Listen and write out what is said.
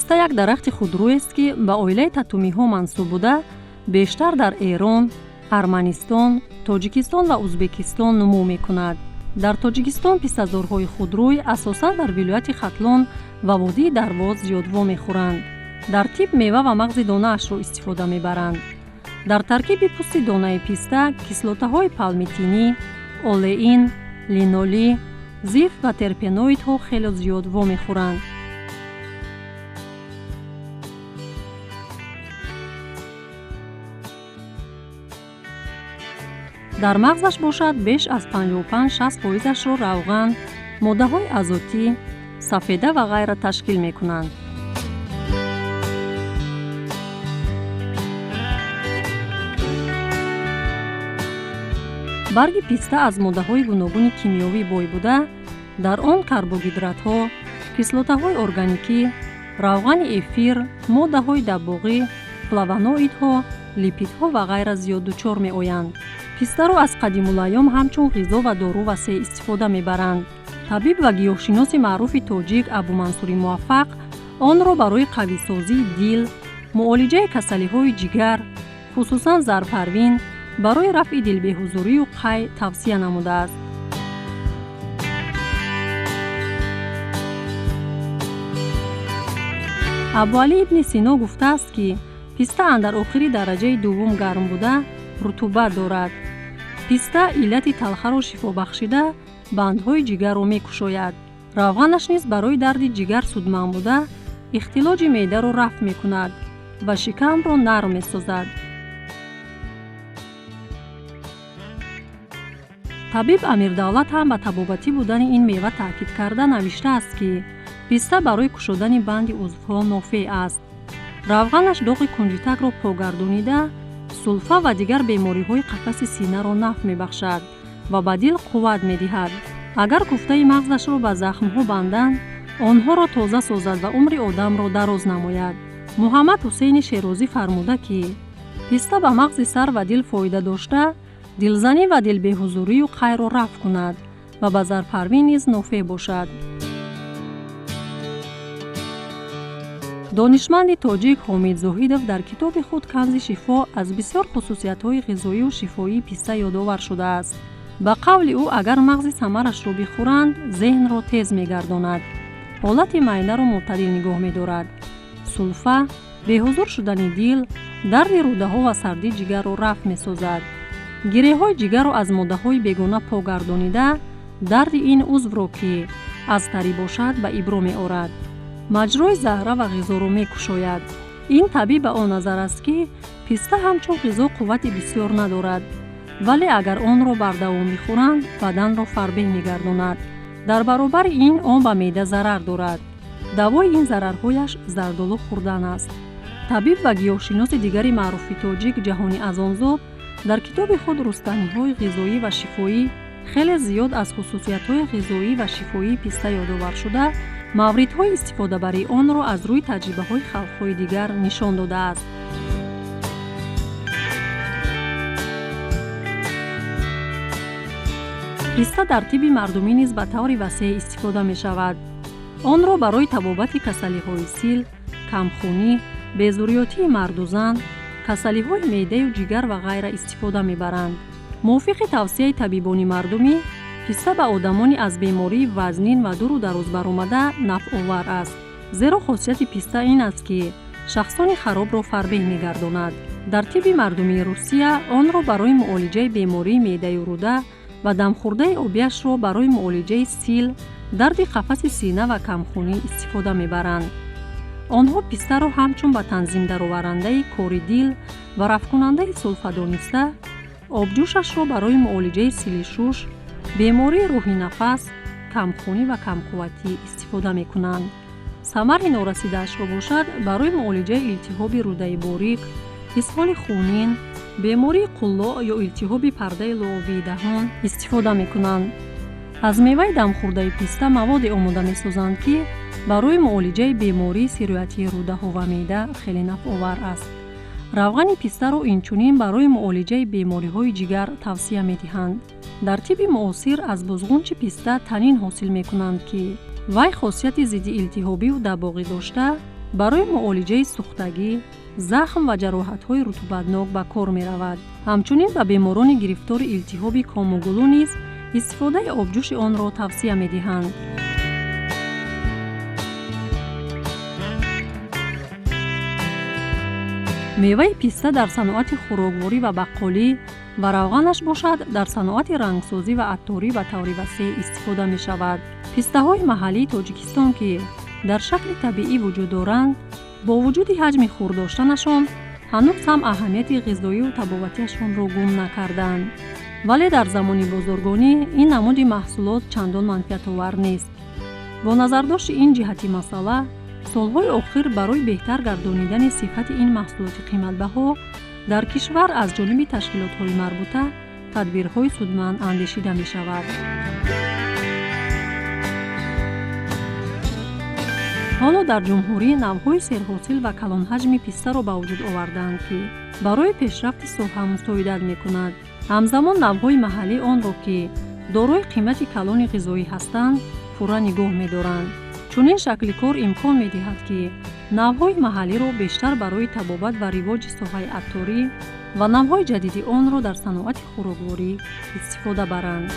писта як дарахти худруест ки ба оилаи татумиҳо мансуб буда, бештар дар Эрон, Арманистон, Тоҷикистон ва Узбекистон нумӯ мекунад. дар Тоҷикистон пистазорҳои худрӯй асосан дар вилояти Хатлон ва водии Дарвоз зиёдво мехӯранд. дар тиб мева ва мағзи донаашро истифода мебаранд. дар таркиби пӯсти донаи писта кислотаҳои палмитинӣ, олеин, линоли, зиф ва терпеноидҳо хеле зиёдво мехӯранд. дар мағзаш бошад беш аз 55-60% равған, моддаҳои азотӣ, сафеда ва ғайра ташкил мекунанд. барги писта аз моддаҳои гуногуни кимиёвӣ бой буда, дар он карбогидратҳо, кислотаҳои органикӣ, равғани эфир, моддаҳои дабоғӣ, флавоноидҳо, липидҳо ва ғайра зиёд дучор меоянд. пистаро аз қадимулайём ҳамчун ғизо ва дору васеъ истифода мебаранд. табиб ва гиёҳшиноси маъруфи тоҷик Абумансури Муваффақ онро барои қависозии дил, муолиҷаи касалиҳои ҷигар, хусусан зарпарвин, барои рафъи дилбеҳузурию қай тавсия намудааст. абуалӣ ибни Сино гуфтааст ки писта андар охири дараҷаи дуввум гарм буда, рутубат дорад. писта иллати талхаро шифо бахшида, бандҳои ҷигарро мекушояд. равғанаш низ барои дарди ҷигар судманд буда, ихтилоҷи меъдаро рафъ мекунад ва шикамро нарм месозад. табиб Амирдавлат ҳам ба табобатӣ будани ин мева таъкид карда навиштааст ки писта барои кушодани банди узвҳо нофеъ аст. равғанаш доғи кунҷитакро покгардонида, сулфа ва дигар бемориҳои қафаси синаро нафъ мебахшад ва ба дил қувват медиҳад. агар куфтаи мағзашро ба захмҳо банданд, онҳоро тоза созад ва умри одамро дароз намояд. Муҳаммад Ҳусейни Шерозӣ фармуда ки писта ба мағзи сар ва дил фоида дошта, дилзанӣ ва дилбеҳузурию қайро рафъ кунад ва ба зарпарвин низ нофеъ бошад. донишманди тоҷик Ҳомид Зоҳидов дар китоби худ Канзи шифо аз бисёр хусусиятҳои ғизоию шифоии писта ёдовар шудааст. ба қавли ӯ, агар мағзи самарашро бихӯранд, зеҳнро тез мегардонад, ҳолати маъинаро мӯътадил нигоҳ медорад. сулфа беҳузур шудани дил, дарди рӯдаҳо ва сарди ҷигарро рафъ месозад. гиреҳҳои ҷигарро аз моддаҳои бегона покгардонида, дарди ин узвро ки аз тарӣ бошад ба ибро меорад. маҷрои заҳра ва ғизоро мекушояд. ин табиб ба он назар аст ки писта ҳамчун ғизо қуввати бисёр надорад, вале агар онро бардавом бихӯранд, баданро фарбеҳ мегардонад. дар баробари ин он ба меъда зарар дорад. давои ин зарарҳояш зардолу хӯрдан аст. табиб ва гиёҳшиноси дигари маъруфи тоҷик Ҷаҳони Азонзод дар китоби худ Рустаниҳои ғизоӣ ва шифоӣ хеле зиёд аз хусусиятҳои ғизоӣ ва шифоии писта ёдовар шуда, мавридҳои истифодабарии онро аз рӯи таҷрибаҳои халқҳои дигар нишон додааст. писта дар тибби мардумӣ низ ба таври васеъ истифода мешавад. онро барои табобати касалиҳои сил, камхунӣ, безурётии марду зан, касалиҳои меъдаю ҷигар ва ғайра истифода мебаранд. мувофиқи тавсияи табибони мардумӣ, писта ба одамони аз бемории вазнин ва дуру дароз баромада нафъовар аст. зеро хосияти писта ин аст ки шахсони харобро фарбеҳ мегардонад. дар тибби мардумии Русия онро барои муолиҷаи бемории меъдаю рӯда ва дамхӯрдаи обиашро барои муолиҷаи сил, дарди қафаси сина ва камхунӣ истифода мебаранд. онҳо пистаро ҳамчун ба танзим дароварандаи кори дил ва рафъкунандаи сулфа дониста, обҷӯшашро барои муолиҷаи сили шуш, бемории рӯҳи нафас, камхунӣ ва камқувватӣ истифода мекунанд. самари норасидаашро бошад барои муолиҷаи илтиҳоби рӯдаи борик, исҳоли хунин, бемории қулло ё илтиҳоби пардаи луовии даҳон истифода мекунанд. аз меваи дамхӯрдаи писта маводе омода месозанд ки барои муолиҷаи бемории сироятии рӯдаҳо ва меъда хеле нафъовар аст. равғани пистаро инчунин барои муолиҷаи бемориҳои ҷигар тавсия медиҳанд. дар тибби муосир аз бузғунчи писта танин ҳосил мекунанд ки вай хосияти зидди илтиҳобию дабоғӣ дошта, барои муолиҷаи сӯхтагӣ, захм ва ҷароҳатҳои рутубатнок ба кор меравад. ҳамчунин ба беморони гирифтори илтиҳоби комугулу низ истифодаи обҷӯши онро тавсия медиҳанд. меваи писта дар саноати хӯрокворӣ ва баққолӣ ва равғанаш бошад дар саноати рангсозӣ ва атторӣ ба таври васеъ истифода мешавад. пистаҳои маҳаллии Тоҷикистон, ки дар шакли табиӣ вуҷуд доранд, бо вуҷуди ҳаҷми хурд доштанашон ҳанӯз ҳам аҳамияти ғизоиву табобатиашонро гум накардаанд. вале дар замони бозоргонӣ ин намуди маҳсулот чандон манфиатовар нест. бо назардошти ин ҷиҳати масъала, солҳои охир барои беҳтар гардонидани сифати ин маҳсулоти қиматбаҳо дар кишвар аз ҷониби ташкилотҳои марбута тадбирҳои судманд андешида мешавад. ҳоло дар ҷумҳурӣ навъҳои серҳосил ва калонҳаҷми пистаро ба вуҷуд овардаанд, ки барои пешрафти соҳа мусоидат мекунад. ҳамзамон навъҳои маҳаллӣ онро, ки дорои қимати калони ғизоӣ ҳастанд, пурра нигоҳ медоранд. чунин шакли кор имкон медиҳад, ки навъҳои маҳаллиро бештар барои табобат ва ривоҷи соҳаи атторӣ ва навъҳои ҷадиди онро дар саноати хӯрокворӣ истифода баранд.